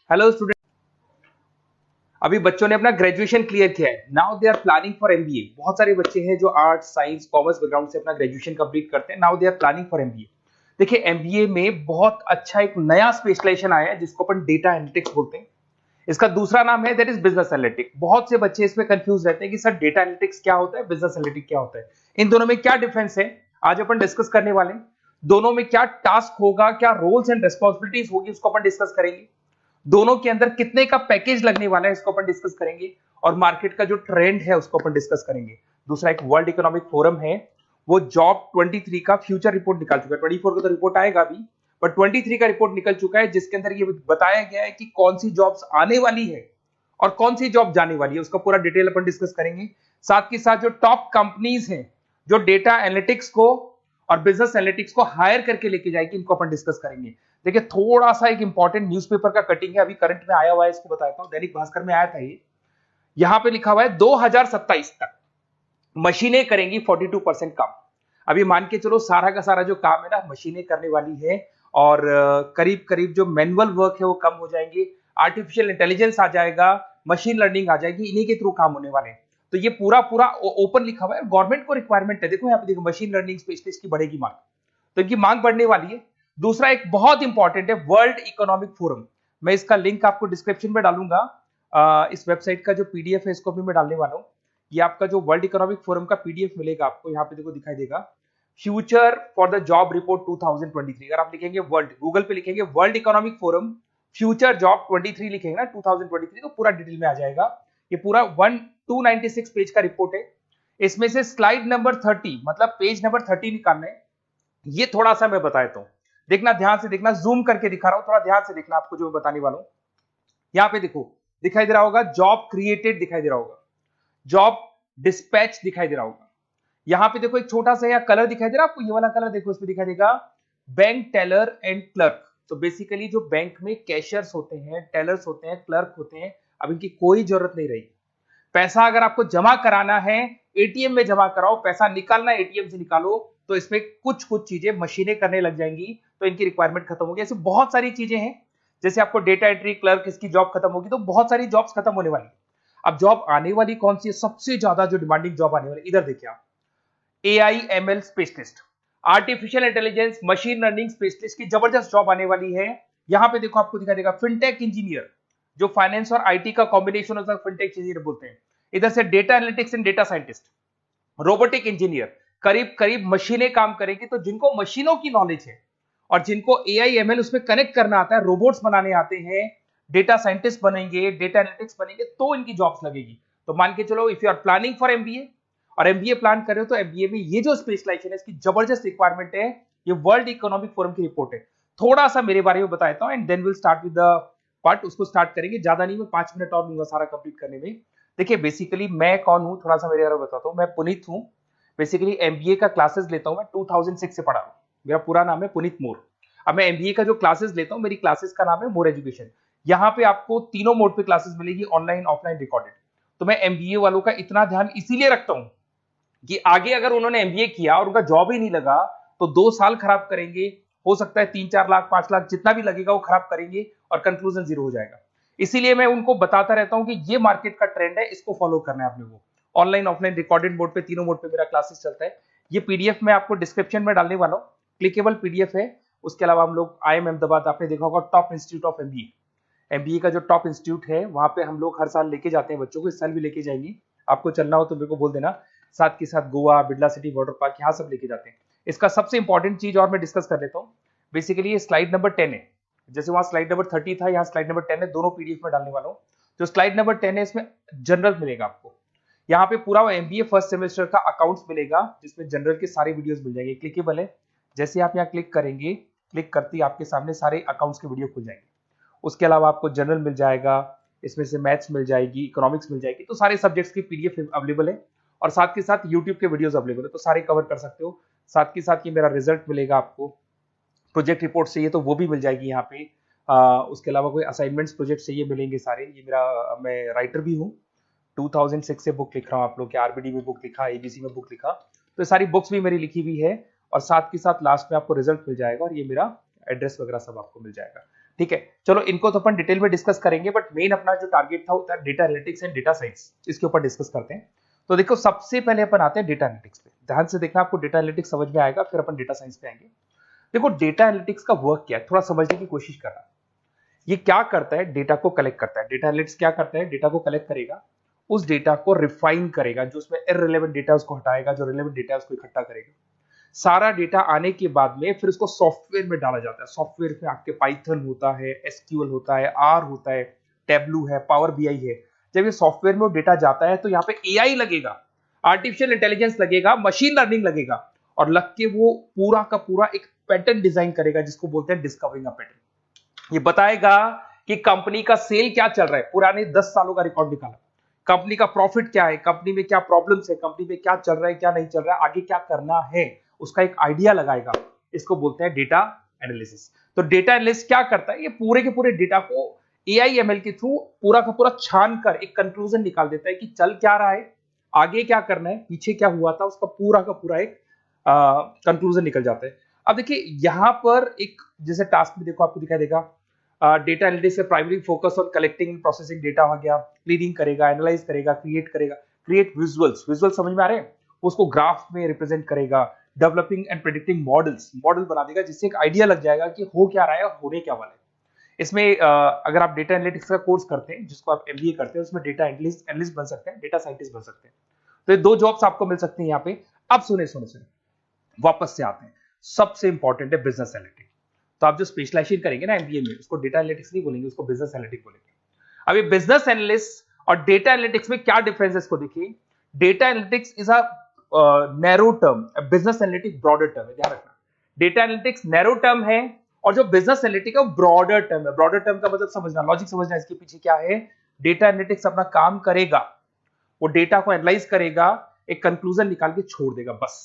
Hello student. अभी बच्चों ने अपना ग्रेजुएशन क्लियर किया है। Now they are planning for MBA. बहुत सारे बच्चे हैं जो आर्ट्स, साइंस, कॉमर्स बैकग्राउंड से अपना ग्रेजुएशन कंप्लीट करते हैं। Now they are planning for MBA. देखिए, एमबीए में बहुत अच्छा एक नया स्पेशलाइजेशन आया है जिसको अपन डेटा एनालिटिक्स बोलते हैं। इसका दूसरा नाम है दैट इज बिजनेस एनालिटिक्स। बहुत से बच्चे इसमें कंफ्यूज रहते हैं कि सर डेटा एनालिटिक्स क्या होता है, बिजनेस एनालिटिक्स क्या होता है, इन दोनों में क्या डिफरेंस है। आज अपन डिस्कस करने वाले हैं। दोनों में क्या टास्क होगा, क्या रोल्स एंड रिस्पॉन्सिबिलिटीज होगी, उसको अपन डिस्कस करेंगे। दोनों के अंदर कितने का पैकेज लगने वाला है इसको अपन डिस्कस करेंगे। और मार्केट का जो ट्रेंड है उसको अपन डिस्कस करेंगे। दूसरा एक वर्ल्ड इकोनॉमिक फोरम है, वो जॉब 23 का फ्यूचर रिपोर्ट निकाल चुका है। 24 का तो रिपोर्ट आएगा अभी, बट 23 का रिपोर्ट निकल चुका है जिसके अंदर ये बताया गया है कि कौन सी जॉब्स आने वाली है और कौन सी जॉब जाने वाली है। उसका पूरा डिटेल अपन डिस्कस करेंगे। साथ के साथ जो टॉप कंपनीज हैं जो डेटा एनालिटिक्स को और बिजनेस एनालिटिक्स को हायर करके लेके जाएगी, इनको अपन डिस्कस करेंगे। देखिए, थोड़ा सा एक इंपॉर्टेंट न्यूज़पेपर का कटिंग है, अभी करंट में आया हुआ है, इसको बताता हूं। दैनिक भास्कर में आया था ये। यहां पे लिखा हुआ है 2027 तक मशीनें करेंगी 42% काम। अभी मान के चलो सारा का सारा जो काम है ना मशीनें करने वाली है। और करीब करीब जो मैनुअल वर्क है वो कम हो जाएंगे। आर्टिफिशियल इंटेलिजेंस आ जाएगा, मशीन लर्निंग आ जाएगी, इन्हीं के थ्रू काम होने वाले हैं। तो ये पूरा पूरा ओपन लिखा हुआ है। गवर्नमेंट को रिक्वायरमेंट है। देखो यहाँ पे देखो, मशीन लर्निंग स्पेशलिस्ट की बढ़ेगी मांग, तो इनकी मांग बढ़ने वाली है। दूसरा एक बहुत इंपॉर्टेंट है वर्ल्ड इकोनॉमिक फोरम। मैं इसका लिंक आपको डिस्क्रिप्शन में डालूंगा। इस वेबसाइट का जो पीडीएफ है इसको भी मैं डालने वाला हूँ। ये आपका जो वर्ल्ड इकोनॉमिक फोरम का पीडीएफ मिलेगा आपको, यहाँ पे देखो दिखाई देगा, future for the job report 2023। अगर आप लिखेंगे वर्ल्ड, गूगल पे लिखेंगे world economic forum future job 23 लिखेंगे ना 2023, तो पूरा डिटेल में आ जाएगा। ये पूरा 296 पेज का रिपोर्ट है। इसमें से स्लाइड नंबर 30 मतलब पेज नंबर 30 निकालना है। ये थोड़ा सा मैं बता देता हूं, देखना ध्यान से देखना, जूम करके दिखा रहा हूं, थोड़ा ध्यान से देखना आपको जो मैं बताने वाला हूं। यहां पे देखो दिखाई दे रहा होगा जॉब क्रिएटेड, दिखाई दे रहा होगा जॉब डिस्पैच, दिखाई दे रहा होगा। यहां पे देखो एक छोटा सा या कलर दिखाई दे रहा है आपको, ये वाला कलर देखो, इसमें दिखाई देगा बैंक टेलर एंड क्लर्क। तो बेसिकली जो बैंक में कैशियर्स होते हैं, टेलर्स होते हैं, क्लर्क होते हैं, अब इनकी कोई जरूरत नहीं रही। पैसा अगर आपको जमा कराना है एटीएम में जमा कराओ, पैसा निकालना है एटीएम से निकालो, तो इसमें कुछ कुछ चीजें मशीनें करने लग जाएंगी, तो इनकी रिक्वायरमेंट खत्म होगी। ऐसे बहुत सारी चीजें हैं, जैसे आपको डेटा एंट्री क्लर्क, इसकी जॉब खत्म होगी, तो बहुत सारी जॉब्स खत्म होने वाली। अब जॉब आने वाली कौन सी है, सबसे ज्यादा जो डिमांडिंग जॉब आने वाली, इधर देखिए आप, AI ML specialist, artificial intelligence machine learning specialist की जबरदस्त जॉब आने वाली है। यहां पे देखो आपको दिखाई देगा फिनटेक इंजीनियर, जो फाइनेंस और आईटी का कॉम्बिनेशन होता है, फिनटेक इंजीनियर बोलते हैं। इधर से data analytics and data scientist, robotic engineer, करीब करीब मशीनें काम करेंगी। तो जिनको मशीनों की नॉलेज है और जिनको एआई एमएल उसमें कनेक्ट करना आता है, रोबोट्स बनाने आते हैं, डेटा साइंटिस्ट बनेंगे, डेटा एनालिटिक्स बनेंगे, तो इनकी जॉब्स लगेगी। तो मान के चलो if you are planning for MBA और एमबीए प्लान कर रहे हो, तो एमबीए में ये जो स्पेशलाइजेशन है इसकी जबरदस्त रिक्वायरमेंट है। ये वर्ल्ड इकोनॉमिक फोरम की रिपोर्ट है। थोड़ा सा मेरे बारे में बताता हूं and then will start with the part. उसको स्टार्ट करेंगे, ज्यादा नहीं, मैं 5 मिनट और लूंगा सारा कंप्लीट करने में। देखिए बेसिकली मैं कौन हूं, थोड़ा सा मेरे बारे में बताता हूं। मैं पुनीत हूं। बेसिकली एमबीए का क्लासेस लेता हूं मैं, 2006 से पढ़ा हूं। मेरा पूरा नाम है पुनीत मोर। अब मैं एमबीए का जो क्लासेस लेता हूं, मेरी क्लासेस का नाम है मोर एजुकेशन। यहाँ पे आपको तीनों मोड पे क्लासेस मिलेगी, ऑनलाइन, ऑफलाइन, रिकॉर्डेड। तो मैं एमबीए वालों का इतना ध्यान इसीलिए रखता हूं कि आगे अगर उन्होंने एमबीए किया और उनका जॉब ही नहीं लगा, तो 2 साल खराब करेंगे, हो सकता है 3-4 लाख 5 लाख जितना भी लगेगा वो खराब करेंगे और कंक्लूजन जीरो हो जाएगा। इसीलिए मैं उनको बताता रहता हूं कि ये मार्केट का ट्रेंड है, इसको फॉलो करना है आपने। वो ऑनलाइन, ऑफलाइन, रिकॉर्डेड मोड पे, तीनों मोड पे मेरा क्लासेस चलता है। ये पीडीएफ मैं आपको डिस्क्रिप्शन में डालने वाला हूँ, क्लिकेबल पीडीएफ है। उसके अलावा हम लोग आईएम अहमदाबाद, आपने देखा होगा top institute of MBA, MBA का जो टॉप इंस्टीट्यूट है, वहां पे हम लोग हर साल लेके जाते हैं बच्चों को, इस साल भी लेके जाएंगे। आपको चलना हो तो मेरे को बोल देना। साथ के साथ Goa, Birla city water park, यहाँ सब लेके जाते हैं। इसका सबसे इंपॉर्टेंट चीज और मैं डिस्कस कर लेता हूँ। बेसिकली ये स्लाइड नंबर 10 है, जैसे वहां स्लाइड नंबर 30 था, यहाँ स्लाइड नंबर 10 है, दोनों पीडीएफ में डालने वाला हूँ। जो स्लाइड नंबर 10 है इसमें जनरल मिलेगा आपको। यहाँ पे पूरा एमबीए फर्स्ट सेमेस्टर का अकाउंट्स मिलेगा, जिसमें जनरल के सारे वीडियोस मिल जाएंगे, क्लिकेबल है। जैसे आप यहाँ क्लिक करेंगे, क्लिक करते ही आपके सामने सारे अकाउंट्स के वीडियो खुल जाएंगे। उसके अलावा आपको जनरल मिल जाएगा, इसमें से मैथ्स मिल जाएगी, इकोनॉमिक्स मिल जाएगी, तो सारे सब्जेक्ट्स की पीडीएफ अवेलेबल है। और साथ के साथ यूट्यूब के वीडियोस अवेलेबल है, तो सारे कवर कर सकते हो। साथ के साथ ये मेरा रिजल्ट मिलेगा आपको, प्रोजेक्ट रिपोर्ट चाहिए तो वो भी मिल जाएगी यहाँ पे। उसके अलावा कोई असाइनमेंट्स प्रोजेक्ट चाहिए मिलेंगे सारे। ये मेरा, मैं राइटर भी हूँ, 2006 से बुक लिख रहा हूँ। आप लोग के आरबीडी में बुक लिखा, एबीसी में बुक लिखा, तो सारी बुक्स भी मेरी लिखी हुई है। और साथ के साथ लास्ट में आपको रिजल्ट मिल जाएगा और ये मेरा एड्रेस वगैरह सब आपको मिल जाएगा। ठीक है, चलो इनको तो अपन डिटेल में डिस्कस करेंगे, बट मेन अपना जो टारगेट था वो था data analytics and data science, इसके ऊपर डिस्कस करते हैं। तो देखो सबसे पहले अपन आते हैं डेटा एनालिटिक्स पे, ध्यान से देखना, आपको डेटा एनालिटिक्स समझ में आएगा, फिर अपन डेटा साइंस पे आएंगे। देखो डेटा एनालिटिक्स का वर्क क्या है, थोड़ा समझने की कोशिश करना। ये क्या करता है, डेटा को कलेक्ट करता है। डेटा एनालिटिक्स क्या करता है, डेटा को कलेक्ट करेगा, उस डेटा को रिफाइन करेगा, जो उसमें इररिलेवेंट डेटा उसको हटाएगा, जो रिलेवेंट डेटा उसको इकट्ठा करेगा। सारा डेटा आने के बाद में फिर उसको सॉफ्टवेयर में डाला जाता है। सॉफ्टवेयर में आपके पाइथन होता है, एसक्यूएल होता है, आर होता है, टेबलू है, पावर बीआई है। जब ये सॉफ्टवेयर में डेटा जाता है तो यहाँ पे एआई लगेगा, आर्टिफिशियल इंटेलिजेंस लगेगा, मशीन लर्निंग लगेगा, और लग के वो पूरा का पूरा एक पैटर्न डिजाइन करेगा, जिसको बोलते हैं डिस्कवरिंग अ पैटर्न। ये बताएगा कि कंपनी का सेल क्या चल रहा है, पुराने 10 सालों का रिकॉर्ड निकाला, कंपनी का प्रॉफिट क्या है, कंपनी में क्या प्रॉब्लम्स है, कंपनी में क्या चल रहा है, क्या नहीं चल रहा है, आगे क्या करना है, उसका एक आइडिया लगाएगा। इसको बोलते हैं डेटा एनालिसिस। तो डेटा एनालिस्ट क्या करता है, ये पूरे के पूरे डेटा को एआई एमएल के थ्रू पूरा का पूरा छान कर एक कंक्लूजन निकाल देता है कि चल क्या रहा है, आगे क्या करना है, पीछे क्या हुआ था, उसका पूरा का पूरा एक कंक्लूजन निकल जाता है। अब देखिए यहां पर एक जैसे टास्क में देखो आपको दिखाई देगा, डेटा एनालिटिक्स से primary focus on collecting and processing data हो गया, क्लीनिंग करेगा, एनालाइज करेगा, क्रिएट करेगा, क्रिएट विजुअल्स, विजुअल समझ में आ रहे हैं, उसको ग्राफ में रिप्रेजेंट करेगा, developing and predicting models, model बना देगा जिससे एक आइडिया लग जाएगा कि हो क्या रहा है और होने क्या वाला है। इसमें अगर आप डेटा एनालिटिक्स का कोर्स करते हैं, जिसको आप एमबीए करते हैं, उसमें डेटा एनालिस्ट बन सकते हैं, डेटा साइंटिस्ट बन सकते हैं। तो ये 2 जॉब्स आपको मिल सकती हैं यहाँ पे। अब सुने वापस से आते हैं, सबसे इंपॉर्टेंट है बिजनेस एनालिटिक्स। तो आप जो स्पेशलाइजेशन करेंगे ना एमबीए में, उसको डेटा एनालिटिक्स नहीं बोलेंगे, उसको बिजनेस एनालिटिक्स बोलेंगे। अब ये बिजनेस एनालिस्ट और डेटा एनालिटिक्स में क्या डिफरेंस है इसको देखिए। Data analytics is a narrow term, business analytics broader term है, ध्यान रखना। डेटा एनालिटिक्स नैरो टर्म है और जो बिजनेस एनालिटिक्स है वो ब्रॉडर टर्म है। ब्रॉडर टर्म का मतलब समझना, लॉजिक समझना, इसके पीछे क्या है। डेटा एनालिटिक्स अपना काम करेगा, वो डेटा को एनालाइज करेगा, एक कंक्लूजन निकाल के छोड़ देगा, बस।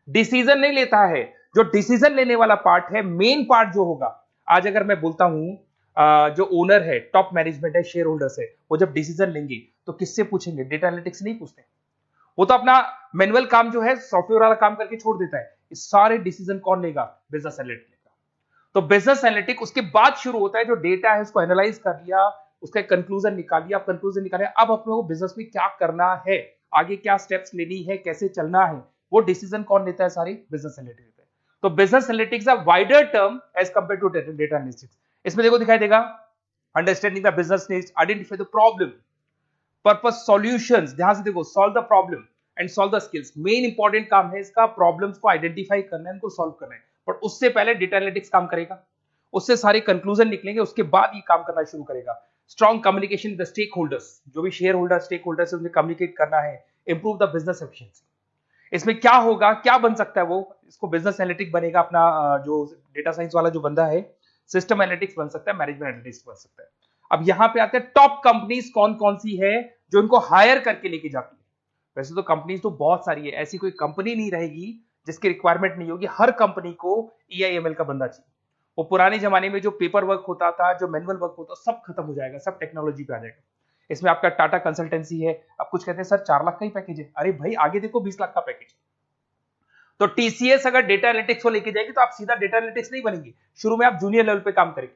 डिसीजन नहीं लेता है। जो डिसीजन लेने वाला पार्ट है, मेन पार्ट जो होगा, आज अगर मैं बोलता हूं जो ओनर है, टॉप मैनेजमेंट है, शेयर होल्डर्स है, वो जब डिसीजन लेंगे तो किससे पूछेंगे, डेटा एनालिटिक्स नहीं पूछते। वो तो अपना मैनुअल काम जो है, सॉफ्टवेयर वाला काम करके छोड़ देता है। इस सारे डिसीजन कौन लेगा, बिजनेस एनालिटिक्स लेगा। तो बिजनेस एनालिटिक्स उसके बाद शुरू होता है, जो डेटा है उसको एनालाइज कर लिया, उसका कंक्लूजन निकाल लिया, कंक्लूजन निकाले, अब अपने को बिजनेस में क्या करना है, आगे क्या स्टेप्स लेनी है, कैसे चलना है, वो डिसीजन कौन लेता है, सारी बिजनेस एनालिटिक्स लेता है। तो business analytics a wider term as compare to data analytics. इसमें देखो दिखाई देगा, understanding the business needs, identify the problem, purpose, solutions, ध्यान से देखो, solve the problem and solve the skills. Main important काम है इसका, प्रॉब्लम्स को आइडेंटिफाई करना है, उनको सॉल्व करना है, पर उससे पहले डेटा एनालिटिक्स काम करेगा, उससे सारे कंक्लूजन निकलेंगे, उसके बाद ये काम करना शुरू करेगा। Strong communication with the stakeholders, जो भी शेयर होल्डर, स्टेक होल्डर से उन्हें कम्युनिकेट करना है, इंप्रूव द बिजनेस एफिशिएंसी। इसमें क्या होगा, क्या बन सकता है, वो इसको बिजनेस एनालिटिक्स बनेगा अपना, जो डेटा साइंस वाला जो बंदा है, सिस्टम एनालिटिक्स बन सकता है, मैनेजमेंट एनालिटिक्स बन सकता है। अब यहां पे आते हैं टॉप कंपनीज कौन कौन सी है जो इनको हायर करके लेके जाती है। वैसे तो कंपनीज तो बहुत सारी है, ऐसी कोई कंपनी नहीं रहेगी जिसकी रिक्वायरमेंट नहीं होगी, हर कंपनी को ईआईएमएल का बंदा चाहिए। वो पुराने जमाने में जो पेपर वर्क होता था, जो मैनुअल वर्क होता, सब खत्म हो जाएगा, सब टेक्नोलॉजी पे आ जाएगा। इसमें आपका टाटा कंसल्टेंसी है, अब कुछ कहते हैं सर 4 लाख का ही पैकेज है, अरे भाई आगे देखो 20 लाख का पैकेज है। तो टीसीएस अगर डेटा एनालिटिक्स को लेके जाएगी तो आप सीधा डेटा एनालिटिक्स नहीं बनेंगे, शुरू में आप जूनियर लेवल पे काम करेंगे,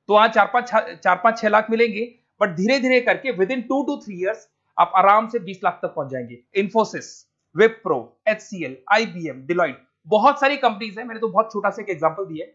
तो वहां 4-5-6 लाख मिलेंगे, बट धीरे धीरे करके विद इन 2 to 3 years आप आराम से 20 लाख तक पहुंच जाएंगे। Infosys, Wipro, HCL, IBM, Deloitte, बहुत सारी कंपनीज है, मैंने तो बहुत छोटा सा एक एग्जांपल दिया है।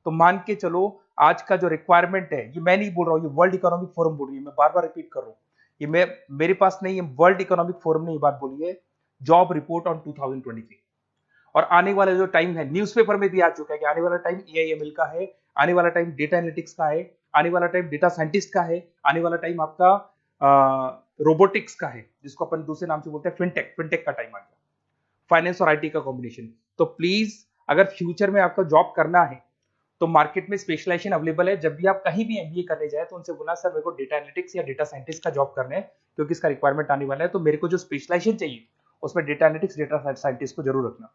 तो मान के चलो आज का जो रिक्वायरमेंट है, ये मैं नहीं बोल रहा हूं, ये वर्ल्ड इकोनॉमिक फोरम बोल रही है, मैं बार बार रिपीट कर रहा हूं, ये मेरे पास नहीं, ये वर्ल्ड इकोनॉमिक फोरम ने ये बात बोली है, जॉब रिपोर्ट ऑन 2023। और आने वाला जो टाइम है, न्यूज़पेपर में भी आ चुका है कि आने वाला टाइम एआईएमएल का है, आने वाला टाइम डेटा एनालिटिक्स का है, आने वाला टाइम डेटा साइंटिस्ट का है, आने वाला टाइम आपका रोबोटिक्स का है, जिसको अपन दूसरे नाम से बोलते हैं फिनटेक का टाइम आ गया, फाइनेंस और आईटी का कॉम्बिनेशन। तो प्लीज अगर फ्यूचर में आपको जॉब करना है तो मार्केट में स्पेशलाइजेशन अवेलेबल है। जब भी आप कहीं भी एमबीए करने जाए तो उनसे बोलना सर मेरे को डेटा एनालिटिक्स या डेटा साइंटिस्ट का जॉब करना है, क्योंकि इसका रिक्वायरमेंट आने वाला है, तो मेरे को जो स्पेशलाइजेशन चाहिए उसमें डेटा एनालिटिक्स, डेटा साइंटिस्ट को जरूर रखना।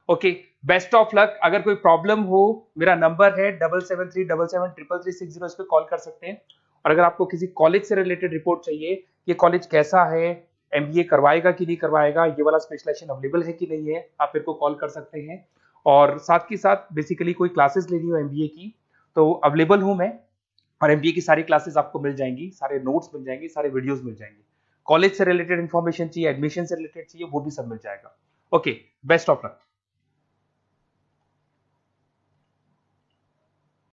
Okay, best of luck. अगर कोई प्रॉब्लम हो, मेरा नंबर है 7737733360, इस पे कॉल कर सकते हैं। और अगर आपको किसी कॉलेज से रिलेटेड रिपोर्ट चाहिए, ये कॉलेज कैसा है, एमबीए करवाएगा कि नहीं करवाएगा, ये वाला स्पेशलाइजेशन अवेलेबल है कि नहीं है, आप मेरे को कॉल कर सकते हैं। और साथ ही साथ बेसिकली कोई क्लासेस लेनी हो एमबीए की तो अवेलेबल हूं मैं, और एमबीए की सारी क्लासेस आपको मिल जाएंगी, सारे नोट्स मिल जाएंगे, सारे वीडियोस मिल जाएंगे। कॉलेज से रिलेटेड इन्फॉर्मेशन चाहिए, एडमिशन से रिलेटेड चाहिए, वो भी सब मिल जाएगा। Okay, best of luck.